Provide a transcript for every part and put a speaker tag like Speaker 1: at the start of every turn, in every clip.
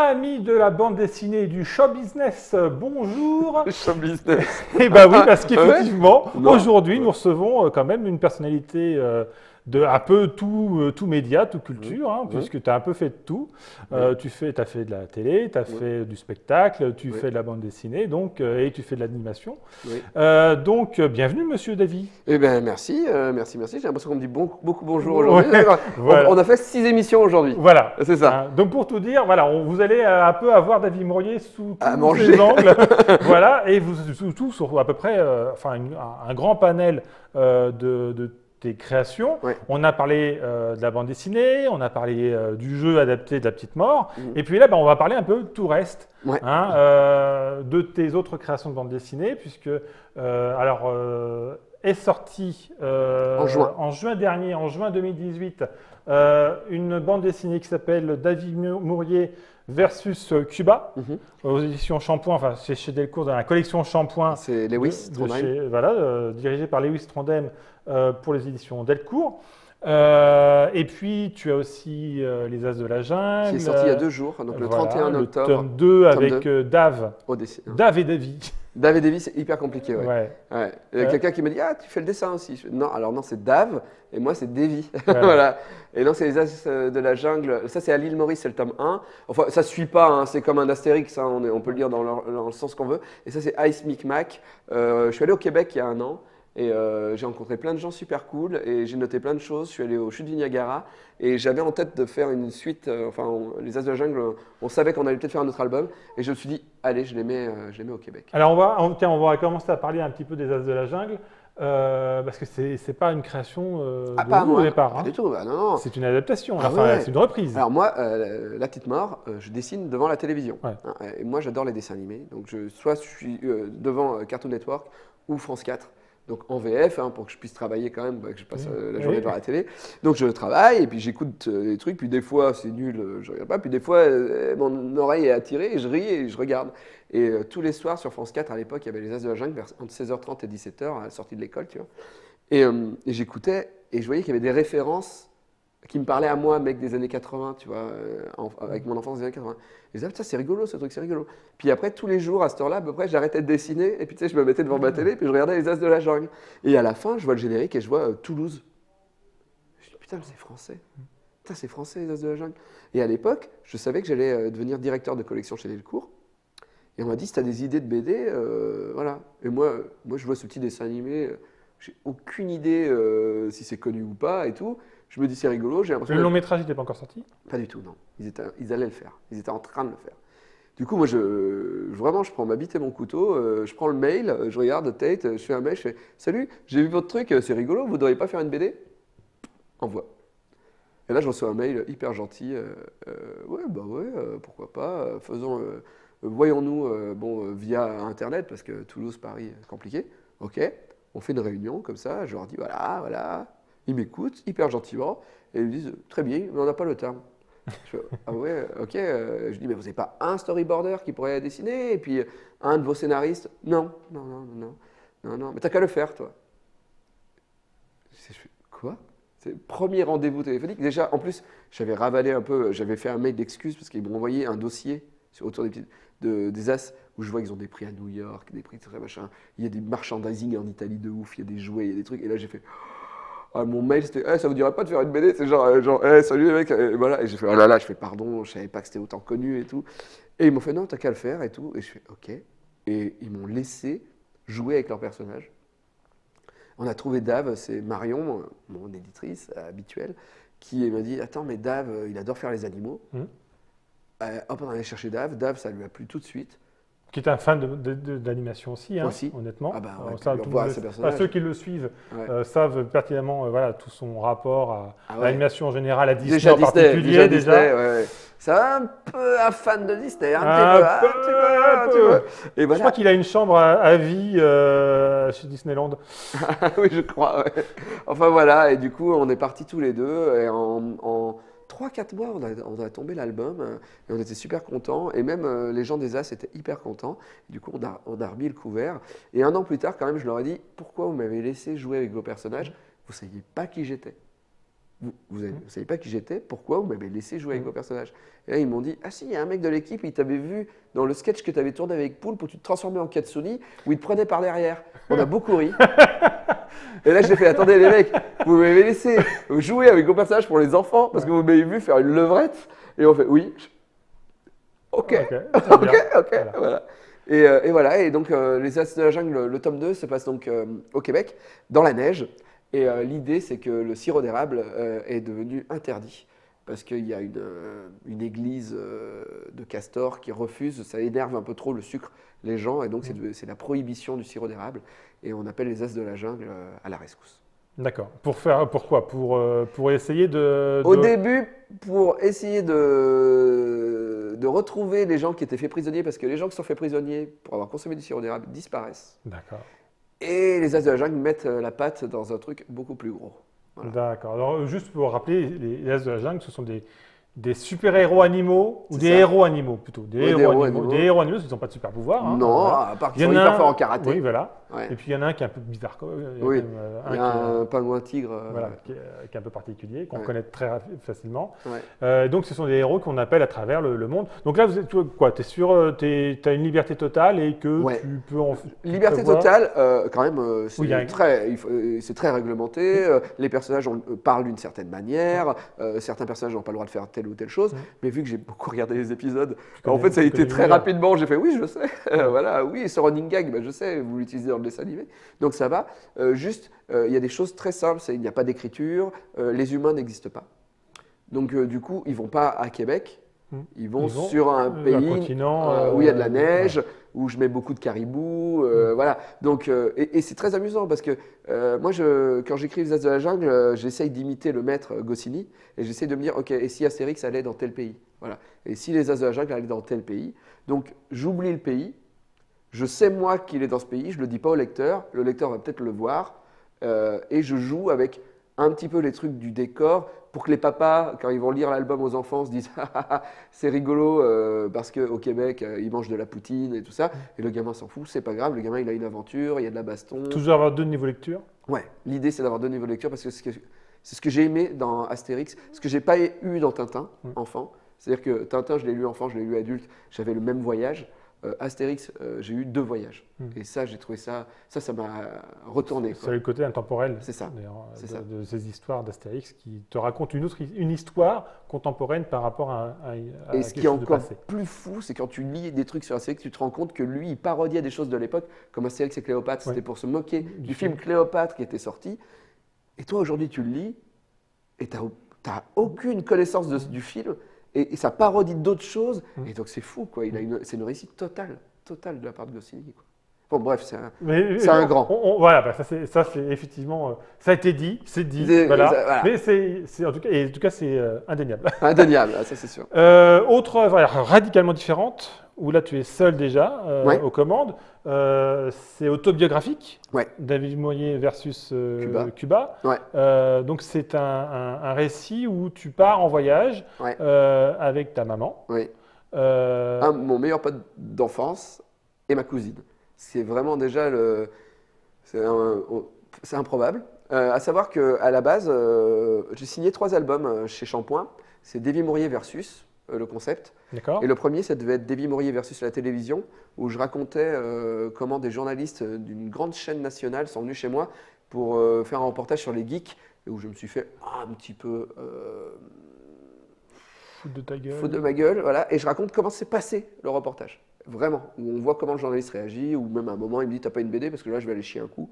Speaker 1: Amis de la bande dessinée et du show business, bonjour.
Speaker 2: Show business.
Speaker 1: Eh bien oui, parce qu'effectivement,
Speaker 2: Non.
Speaker 1: aujourd'hui, nous recevons quand même une personnalité de un peu tout média, tout culture, hein, puisque tu as un peu fait de tout. Tu as fait de la télé, tu as fait du spectacle, tu fais de la bande dessinée, donc, et tu fais de l'animation.
Speaker 2: Oui.
Speaker 1: Donc, bienvenue, monsieur Davy.
Speaker 2: Eh bien, merci. J'ai l'impression qu'on me dit beaucoup bonjour aujourd'hui.
Speaker 1: Ouais, voilà.
Speaker 2: On a fait 6 émissions aujourd'hui.
Speaker 1: Voilà.
Speaker 2: C'est ça.
Speaker 1: Donc pour tout dire, voilà, vous allez un peu avoir Davy Mourier sous
Speaker 2: À
Speaker 1: tous
Speaker 2: manger.
Speaker 1: ses angles, voilà, et vous surtout sur à peu près, un grand panel de tes créations.
Speaker 2: Ouais.
Speaker 1: On a parlé de la bande dessinée, on a parlé du jeu adapté de La Petite Mort,
Speaker 2: Mhm.
Speaker 1: et puis là, on va parler un peu de tout reste,
Speaker 2: Ouais.
Speaker 1: de tes autres créations de bande dessinée, puisque est sorti en juin dernier, en juin 2018, une bande dessinée qui s'appelle Davy Mourier versus Cuba, aux éditions Shampoing, enfin c'est chez Delcourt dans la collection Shampoing.
Speaker 2: C'est Lewis Trondheim.
Speaker 1: Voilà, dirigé par Lewis Trondheim pour les éditions Delcourt. Et puis tu as aussi Les As de la Jungle.
Speaker 2: Qui est sorti il y a 2 jours, donc le 31 octobre.
Speaker 1: Le tome 2 avec Dave. Dave et Davy.
Speaker 2: Dave et Davy, c'est hyper compliqué. Ouais. Il y a quelqu'un qui m'a dit, ah, tu fais le dessin aussi. Non, alors non, c'est Dave et moi c'est Davy. Voilà. Et non, c'est Les As de la Jungle. Ça, c'est à l'île Maurice, c'est le tome 1. Enfin, ça ne suit pas, hein, c'est comme un Astérix, hein, on peut le lire dans le sens qu'on veut. Et ça, c'est Ice Micmac. Je suis allé au Québec il y a 1 an. Et j'ai rencontré plein de gens super cool et j'ai noté plein de choses. Je suis allé aux Chutes du Niagara et j'avais en tête de faire une suite. Les As de la Jungle, on savait qu'on allait peut-être faire un autre album. Et je me suis dit, allez, je les mets au Québec.
Speaker 1: Alors, on va commencer à parler un petit peu des As de la Jungle. Parce que c'est pas une création de vous au départ.
Speaker 2: Pas du tout, non.
Speaker 1: C'est une adaptation,
Speaker 2: ouais.
Speaker 1: c'est une reprise.
Speaker 2: Alors moi, La Petite Mort, je dessine devant la télévision.
Speaker 1: Ouais.
Speaker 2: Et moi, j'adore les dessins animés. Donc, soit je suis devant Cartoon Network ou France 4. Donc en VF, pour que je puisse travailler quand même, que je passe la journée devant la télé. Donc je travaille et puis j'écoute les trucs, puis des fois c'est nul, je regarde pas, puis des fois mon oreille est attirée et je ris et je regarde. Et tous les soirs sur France 4, à l'époque, il y avait Les As de la Jungle entre 16h30 et 17h à la sortie de l'école, tu vois. Et j'écoutais et je voyais qu'il y avait des références qui me parlaient à moi, mec des années 80, tu vois, avec mon enfance des années 80. Et je disais, putain, c'est rigolo ce truc, c'est rigolo. Puis après, tous les jours, à cette heure-là, à peu près, j'arrêtais de dessiner, et puis tu sais, je me mettais devant ma télé, puis je regardais Les As de la Jungle. Et à la fin, je vois le générique et je vois Toulouse. Je dis, putain, mais c'est français. Putain, c'est français, Les As de la Jungle. Et à l'époque, je savais que j'allais devenir directeur de collection chez Delcourt. Et on m'a dit, si tu as des idées de BD, voilà. Et moi, je vois ce petit dessin animé, j'ai aucune idée si c'est connu ou pas et tout. Je me dis, c'est rigolo. J'ai l'impression
Speaker 1: le long métrage n'était pas encore sorti?
Speaker 2: Pas du tout, non. Ils allaient le faire. Ils étaient en train de le faire. Du coup, moi, vraiment, je prends ma bite et mon couteau, je prends le mail, je regarde Tate, je fais un mail, je fais « Salut, j'ai vu votre truc, c'est rigolo, vous ne devriez pas faire une BD ?» Envoie. Et là, je reçois un mail hyper gentil. Ouais, pourquoi pas. Voyons-nous via Internet, parce que Toulouse, Paris, c'est compliqué. Ok, on fait une réunion comme ça, je leur dis voilà. Ils m'écoutent hyper gentiment et ils me disent très bien, mais on n'a pas le temps. Je fais, ah ouais, ok. Je dis, mais vous n'avez pas un storyboarder qui pourrait dessiner et puis un de vos scénaristes? Non. Mais t'as qu'à le faire, toi. Je fais, quoi? C'est le premier rendez-vous téléphonique. Déjà, en plus, j'avais ravalé un peu, j'avais fait un mail d'excuses parce qu'ils m'ont envoyé un dossier autour des As où je vois qu'ils ont des prix à New York, des prix très machin. Il y a des merchandising en Italie de ouf, il y a des jouets, il y a des trucs. Et là, j'ai fait. Mon mail c'était ça vous dirait pas de faire une BD, c'est genre salut les mecs, et voilà, et j'ai fait oh là là, je fais pardon, je savais pas que c'était autant connu et tout, et ils m'ont fait non, t'as qu'à le faire et tout, et je fais ok, et ils m'ont laissé jouer avec leur personnage. On a trouvé Dave, c'est Marion, mon éditrice habituelle, qui m'a dit attends mais Dave il adore faire les animaux. Hop, on allait chercher Dave, ça lui a plu tout de suite.
Speaker 1: Qui est un fan d'animation aussi, honnêtement.
Speaker 2: Ah bah ouais,
Speaker 1: ceux qui le suivent savent pertinemment tout son rapport à l'animation en général, à Disney en particulier.
Speaker 2: Disney, ouais. C'est un peu un fan de Disney, un petit peu.
Speaker 1: Et voilà. Je crois qu'il a une chambre à vie chez Disneyland.
Speaker 2: Oui, je crois. Ouais. Enfin voilà, et du coup, on est partis tous les deux et en 3-4 mois, on a tombé l'album et on était super contents. Et même les gens des As étaient hyper contents. Et du coup, on a remis le couvert. Et 1 an plus tard, quand même, je leur ai dit pourquoi vous m'avez laissé jouer avec vos personnages? Vous ne saviez pas qui j'étais. vous ne savez pas qui j'étais, pourquoi vous m'avez laissé jouer avec vos personnages? Et là, ils m'ont dit, ah si, il y a un mec de l'équipe, il t'avait vu dans le sketch que tu avais tourné avec Poulpe où tu te transformais en Katsuni, où il te prenait par derrière. On a beaucoup ri. Et là, j'ai fait, attendez les mecs, vous m'avez laissé jouer avec vos personnages pour les enfants parce que vous m'avez vu faire une levrette. Et on fait, oui. Ok, ok, voilà. Et voilà, et donc Les As de la Jungle, le tome 2 se passe donc au Québec, dans la neige. Et l'idée, c'est que le sirop d'érable est devenu interdit. Parce qu'il y a une église de castors qui refuse, ça énerve un peu trop le sucre, les gens, et donc c'est la prohibition du sirop d'érable. Et on appelle les As de la Jungle à la rescousse.
Speaker 1: D'accord. Pourquoi? Pour essayer
Speaker 2: Au début, pour essayer de retrouver les gens qui étaient faits prisonniers, parce que les gens qui sont faits prisonniers pour avoir consommé du sirop d'érable disparaissent.
Speaker 1: D'accord.
Speaker 2: Et les As de la Jungle mettent la patte dans un truc beaucoup plus gros. Voilà.
Speaker 1: D'accord. Alors, juste pour rappeler, les As de la Jungle, ce sont des super-héros animaux, ou
Speaker 2: C'est
Speaker 1: des
Speaker 2: ça.
Speaker 1: héros animaux plutôt. Des
Speaker 2: Ouais,
Speaker 1: héros animaux, parce qu'ils n'ont pas de super pouvoir.
Speaker 2: Non, à part qu'ils sont hyper forts en karaté.
Speaker 1: Oui, voilà.
Speaker 2: Ouais.
Speaker 1: Et puis il y en a un qui est un peu bizarre.
Speaker 2: Oui, il y a un pingouin tigre.
Speaker 1: Voilà, qui est un peu particulier, qu'on
Speaker 2: Ouais.
Speaker 1: connaît très facilement.
Speaker 2: Ouais.
Speaker 1: Donc ce sont des héros qu'on appelle à travers le monde. Donc là, tu as une liberté totale et que
Speaker 2: Ouais.
Speaker 1: tu peux en
Speaker 2: Liberté
Speaker 1: prévoir.
Speaker 2: totale, quand même, c'est
Speaker 1: Oui, il y a un-
Speaker 2: c'est très réglementé. Les personnages parlent d'une certaine manière. Certains personnages n'ont pas le droit de faire telle ou telle chose. Mais vu que j'ai beaucoup regardé les épisodes, en fait, ça a été très rapidement. J'ai fait oui, je sais. Voilà, oui, ce running gag, ben, je sais, vous l'utilisez dans le dessin animé. Donc ça va. Juste, il y a des choses très simples. Il n'y a pas d'écriture. Les humains n'existent pas. Donc du coup, ils vont pas à Québec. Ils vont sur un pays
Speaker 1: continent,
Speaker 2: où il y a de la neige, où je mets beaucoup de caribous, voilà. Donc, et c'est très amusant parce que moi, quand j'écris Les As de la Jungle, j'essaye d'imiter le maître Goscinny et j'essaye de me dire, ok, et si Astérix allait dans tel pays, voilà. Et si Les As de la Jungle allaient dans tel pays, donc j'oublie le pays, je sais moi qu'il est dans ce pays, je le dis pas au lecteur, le lecteur va peut-être le voir, et je joue avec un petit peu les trucs du décor pour que les papas, quand ils vont lire l'album aux enfants, se disent ah, c'est rigolo parce qu'au Québec, ils mangent de la poutine et tout ça. Et le gamin s'en fout, c'est pas grave, le gamin il a une aventure, il y a de la baston.
Speaker 1: Toujours avoir 2 niveaux lecture.
Speaker 2: Ouais, l'idée c'est d'avoir 2 niveaux de lecture parce que c'est ce que j'ai aimé dans Astérix, ce que j'ai pas eu dans Tintin, enfant. C'est-à-dire que Tintin, je l'ai lu enfant, je l'ai lu adulte, j'avais le même voyage. Astérix, j'ai eu 2 voyages. Et ça, j'ai trouvé ça m'a retourné.
Speaker 1: C'est le côté intemporel.
Speaker 2: C'est ça.
Speaker 1: De ces histoires d'Astérix qui te racontent une histoire contemporaine par rapport à
Speaker 2: et ce qui est encore plus fou, c'est quand tu lis des trucs sur Astérix, tu te rends compte que lui, il parodiait des choses de l'époque, comme Astérix et Cléopâtre. C'était pour se moquer du film Cléopâtre qui était sorti. Et toi, aujourd'hui, tu le lis et tu n'as aucune connaissance du film. Et ça parodie d'autres choses. Et donc, c'est fou, quoi. C'est une réussite totale de la part de Goscinny, quoi. Bon, bref, c'est un grand.
Speaker 1: Voilà, bah, ça c'est effectivement, ça a été dit, c'est dit, voilà. Mais c'est en tout cas, c'est indéniable.
Speaker 2: Indéniable, ça c'est sûr.
Speaker 1: Autre œuvre radicalement différente, où là tu es seul déjà aux commandes, c'est autobiographique.
Speaker 2: Ouais.
Speaker 1: David Moyer versus Cuba.
Speaker 2: Ouais.
Speaker 1: Donc c'est un récit où tu pars en voyage avec ta maman.
Speaker 2: Oui. Mon meilleur pote d'enfance et ma cousine. C'est vraiment déjà c'est improbable. À savoir qu'à la base, j'ai signé 3 albums chez Shampoing. C'est Davy Mourier versus le concept.
Speaker 1: D'accord.
Speaker 2: Et le premier, ça devait être Davy Mourier versus la télévision, où je racontais comment des journalistes d'une grande chaîne nationale sont venus chez moi pour faire un reportage sur les geeks, et où je me suis fait un petit peu
Speaker 1: foutre de ta gueule.
Speaker 2: Foutre de ma gueule, voilà. Et je raconte comment s'est passé le reportage. Vraiment, où on voit comment le journaliste réagit, ou même à un moment, il me dit « T'as pas une BD parce que là, je vais aller chier un coup ».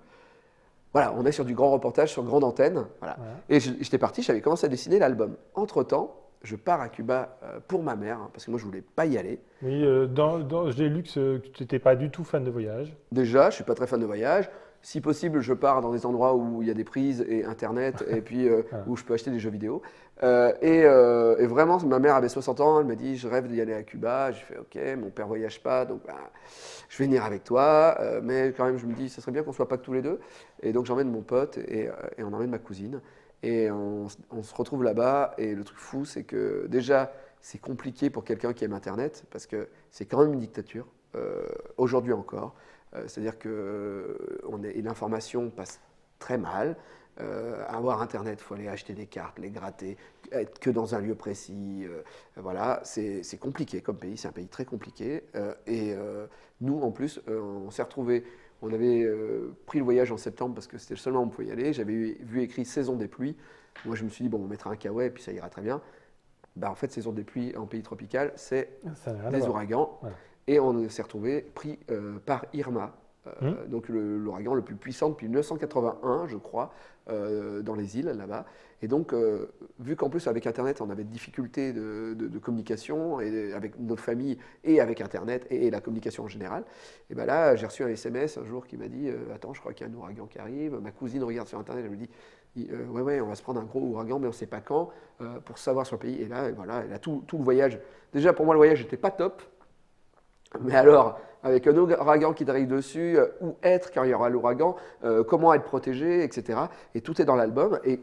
Speaker 2: Voilà, on est sur du grand reportage, sur grande antenne. Voilà. Ouais. Et j'étais parti, j'avais commencé à dessiner l'album. Entre-temps, je pars à Cuba pour ma mère, parce que moi, je voulais pas y aller.
Speaker 1: Oui, j'ai lu que tu n'étais pas du tout fan de voyage.
Speaker 2: Déjà, je ne suis pas très fan de voyage. Si possible, je pars dans des endroits où il y a des prises et Internet, et puis où je peux acheter des jeux vidéo. Et vraiment, ma mère avait 60 ans, elle m'a dit « Je rêve d'y aller à Cuba ». J'ai fait « Ok, mon père ne voyage pas, donc je vais venir avec toi ». Mais quand même, je me dis « Ça serait bien qu'on ne soit pas que tous les deux ». Et donc, j'emmène mon pote et on emmène ma cousine. Et on se retrouve là-bas. Et le truc fou, c'est que déjà, c'est compliqué pour quelqu'un qui aime Internet, parce que c'est quand même une dictature, aujourd'hui encore. C'est-à-dire que l'information passe très mal. avoir Internet, il faut aller acheter des cartes, les gratter, être que dans un lieu précis. Voilà, c'est compliqué comme pays, c'est un pays très compliqué. Nous, en plus, on s'est retrouvés, on avait pris le voyage en septembre parce que c'était le seul moment où on pouvait y aller. J'avais vu écrit saison des pluies. Moi, je me suis dit, bon, on mettra un kawaii et puis ça ira très bien. Bah, en fait, saison des pluies en pays tropical, c'est des ouragans. Voilà. Et on s'est retrouvé pris par Irma. Donc l'ouragan le plus puissant depuis 1981, je crois, dans les îles là-bas. Et donc, vu qu'en plus avec Internet, on avait des difficultés de communication et avec notre famille et avec Internet et la communication en général, et ben là, j'ai reçu un SMS un jour qui m'a dit attends, je crois qu'il y a un ouragan qui arrive. Ma cousine regarde sur Internet, elle me dit ouais, on va se prendre un gros ouragan, mais on ne sait pas quand, pour savoir sur le pays. Et là, voilà, elle a tout le voyage. Déjà, pour moi, le voyage n'était pas top. Mais alors, avec un ouragan qui t'arrive dessus, où être quand il y aura l'ouragan, comment être protégé, etc. Et tout est dans l'album. Et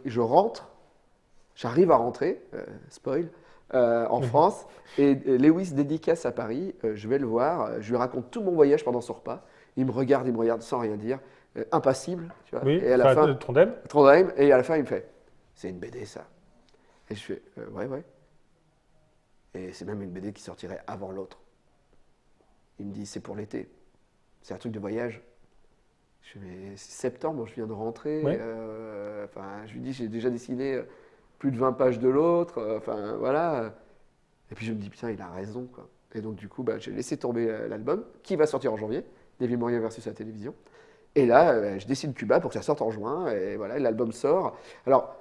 Speaker 2: j'arrive à rentrer, spoil, en France. Et Lewis dédicace à Paris, je vais le voir, je lui raconte tout mon voyage pendant son repas. Il me regarde sans rien dire, impassible. Tu vois.
Speaker 1: Oui,
Speaker 2: et à la fin, Trondheim. Et à la fin, il me fait, c'est une BD ça. Et je fais, ouais. Et c'est même une BD qui sortirait avant l'autre. Il me dit, c'est pour l'été. C'est un truc de voyage. Je fais, mais c'est septembre, je viens de rentrer.
Speaker 1: Ouais.
Speaker 2: Je lui dis, j'ai déjà dessiné plus de 20 pages de l'autre. Voilà. Et puis je me dis, putain, il a raison, quoi. Et donc, du coup, j'ai laissé tomber l'album, qui va sortir en janvier, Davy Moria versus la télévision. Et là, je dessine Cuba pour que ça sorte en juin. Et voilà, l'album sort. Alors,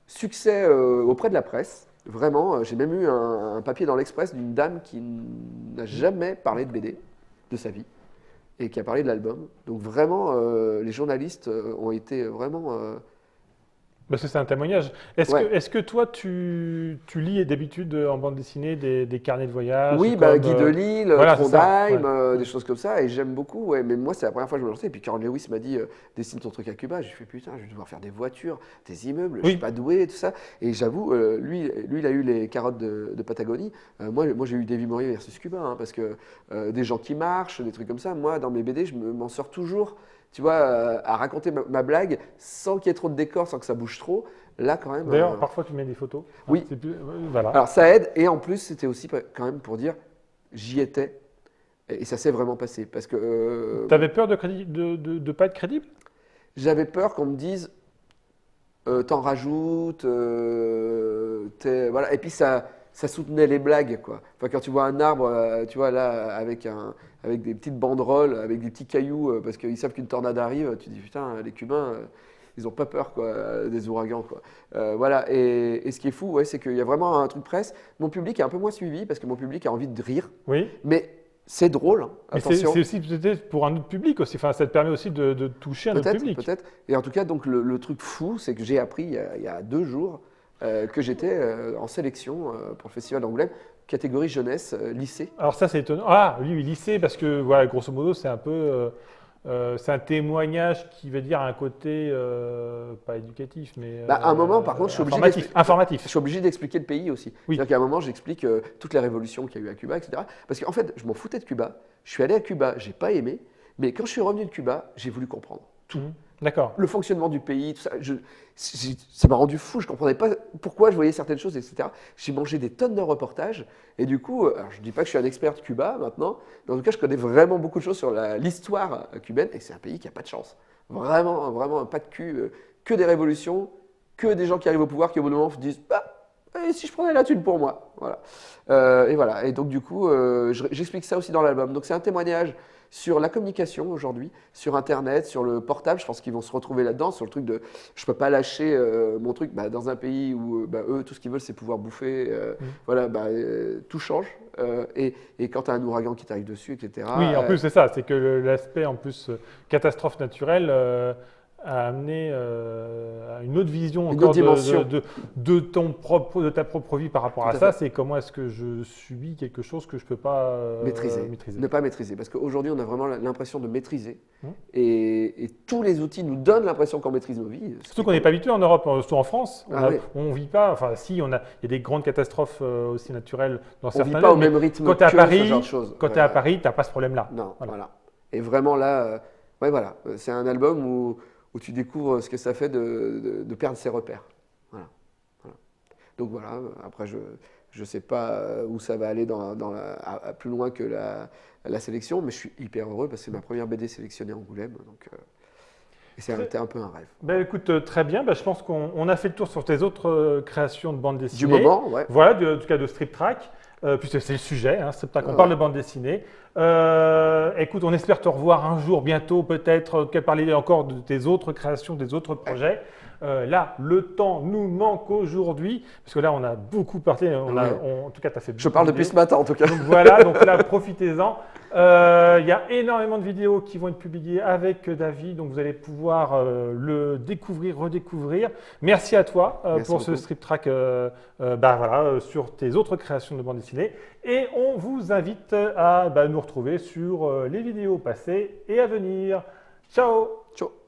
Speaker 2: succès auprès de la presse. Vraiment, j'ai même eu un papier dans l'Express d'une dame qui n'a jamais parlé de BD de sa vie et qui a parlé de l'album. Donc vraiment, les journalistes ont été vraiment...
Speaker 1: Parce que c'est un témoignage. Est-ce que toi, tu lis d'habitude en bande dessinée des carnets de voyage?
Speaker 2: Oui,
Speaker 1: comme,
Speaker 2: Guy de Lille,
Speaker 1: voilà,
Speaker 2: Trondheim, des choses comme ça, et j'aime beaucoup. Ouais. Mais moi, c'est la première fois que je me lançais. Et puis quand Lewis m'a dit dessine ton truc à Cuba, j'ai fait putain, je vais devoir faire des voitures, des immeubles, je suis pas doué, tout ça. Et j'avoue, lui, il a eu les carottes de Patagonie. Moi, j'ai eu Davy Moria versus Cuba, hein, parce que des gens qui marchent, des trucs comme ça. Moi, dans mes BD, je m'en sors toujours. Tu vois, à raconter ma blague sans qu'il y ait trop de décors, sans que ça bouge trop. Là, quand même.
Speaker 1: D'ailleurs, parfois, tu mets des photos.
Speaker 2: Oui.
Speaker 1: Voilà.
Speaker 2: Alors, ça aide. Et en plus, c'était aussi quand même pour dire j'y étais. Et ça s'est vraiment passé. Parce que.
Speaker 1: Tu avais peur de pas être crédible?
Speaker 2: J'avais peur qu'on me dise t'en rajoutes. Voilà. Et puis, ça soutenait les blagues, quoi. Enfin, quand tu vois un arbre, tu vois, là, avec des petites banderoles, avec des petits cailloux, parce qu'ils savent qu'une tornade arrive, tu te dis, putain, les Cubains, ils n'ont pas peur, quoi, des ouragans, quoi. Voilà, et ce qui est fou, ouais, c'est qu'il y a vraiment un truc presse. Mon public est un peu moins suivi, parce que mon public a envie de rire.
Speaker 1: Oui.
Speaker 2: Mais c'est drôle, hein, attention.
Speaker 1: C'est aussi peut-être pour un autre public aussi, enfin, ça te permet aussi de toucher un autre public.
Speaker 2: Peut-être. Et en tout cas, donc, le truc fou, c'est que j'ai appris il y a 2 jours que j'étais en sélection pour le Festival d'Angoulême, catégorie jeunesse, lycée.
Speaker 1: Alors ça, c'est étonnant. Ah, lui, lycée, parce que voilà, grosso modo, c'est un peu, c'est un témoignage qui veut dire un côté pas éducatif, mais
Speaker 2: à un moment, par contre, je suis obligé
Speaker 1: informatif.
Speaker 2: Je suis obligé d'expliquer le pays aussi.
Speaker 1: Oui.
Speaker 2: C'est-à-dire qu'à un moment, j'explique toutes les révolutions qu'il y a eu à Cuba, etc. Parce qu'en fait, je m'en foutais de Cuba. Je suis allé à Cuba, j'ai pas aimé, mais quand je suis revenu de Cuba, j'ai voulu comprendre tout.
Speaker 1: D'accord.
Speaker 2: Le fonctionnement du pays, tout ça, ça m'a rendu fou. Je ne comprenais pas pourquoi je voyais certaines choses, etc. J'ai mangé des tonnes de reportages. Et du coup, alors je ne dis pas que je suis un expert de Cuba maintenant, mais en tout cas, je connais vraiment beaucoup de choses sur l'histoire cubaine. Et c'est un pays qui n'a pas de chance. Vraiment, vraiment, pas de cul. Que des révolutions, que des gens qui arrivent au pouvoir qui, au bout d'un moment, se disent et si je prenais la thune pour moi, voilà. Et voilà. Et donc, du coup, j'explique ça aussi dans l'album. Donc, c'est un témoignage sur la communication aujourd'hui, sur Internet, sur le portable. Je pense qu'ils vont se retrouver là-dedans, sur le truc de je ne peux pas lâcher mon truc dans un pays où eux, tout ce qu'ils veulent, c'est pouvoir bouffer. Voilà, tout change. Et quand tu as un ouragan qui t'arrive dessus, etc.
Speaker 1: Oui, en plus, c'est ça. C'est que l'aspect, en plus, catastrophe naturelle a amené à une autre vision encore de ta propre vie par rapport à ça. C'est comment est-ce que je subis quelque chose que je ne peux pas maîtriser.
Speaker 2: Ne pas maîtriser. Parce qu'aujourd'hui, on a vraiment l'impression de maîtriser. Et tous les outils nous donnent l'impression qu'on maîtrise nos vies.
Speaker 1: Surtout qu'on n'est pas habitué en Europe, surtout en France. On ne vit pas, enfin si, il y a des grandes catastrophes aussi naturelles dans certains lieux.
Speaker 2: On ne vit pas au même rythme
Speaker 1: quand tu es à Paris,
Speaker 2: ce genre de choses.
Speaker 1: Quand tu es à Paris, tu n'as pas ce problème-là.
Speaker 2: Non, voilà. Et vraiment là, voilà. C'est un album où où tu découvres ce que ça fait de perdre ses repères. Voilà. Voilà. Donc voilà, après je ne sais pas où ça va aller plus loin que la sélection, mais je suis hyper heureux parce que c'est ma première BD sélectionnée à Angoulême. Donc, et c'était un peu un rêve.
Speaker 1: Ben, écoute, très bien. Ben, je pense qu'on a fait le tour sur tes autres créations de bande dessinée.
Speaker 2: Du moment, ouais.
Speaker 1: Voilà, en tout cas de Strip Track. Puisque c'est le sujet, hein, Strip Track, on parle de bande dessinée. Écoute, on espère te revoir un jour, bientôt, peut-être, parler encore de tes autres créations, des autres projets. Là, le temps nous manque aujourd'hui, parce que là, on a beaucoup parlé. En tout cas, tu as fait beaucoup
Speaker 2: Je parle depuis ce matin, en tout cas.
Speaker 1: Donc voilà, donc là, profitez-en. Il y a énormément de vidéos qui vont être publiées avec David, donc vous allez pouvoir le découvrir, redécouvrir. Merci à toi pour ce Strip Track sur tes autres créations de bande dessinée. Et on vous invite à nous retrouver sur les vidéos passées et à venir. Ciao!
Speaker 2: Ciao!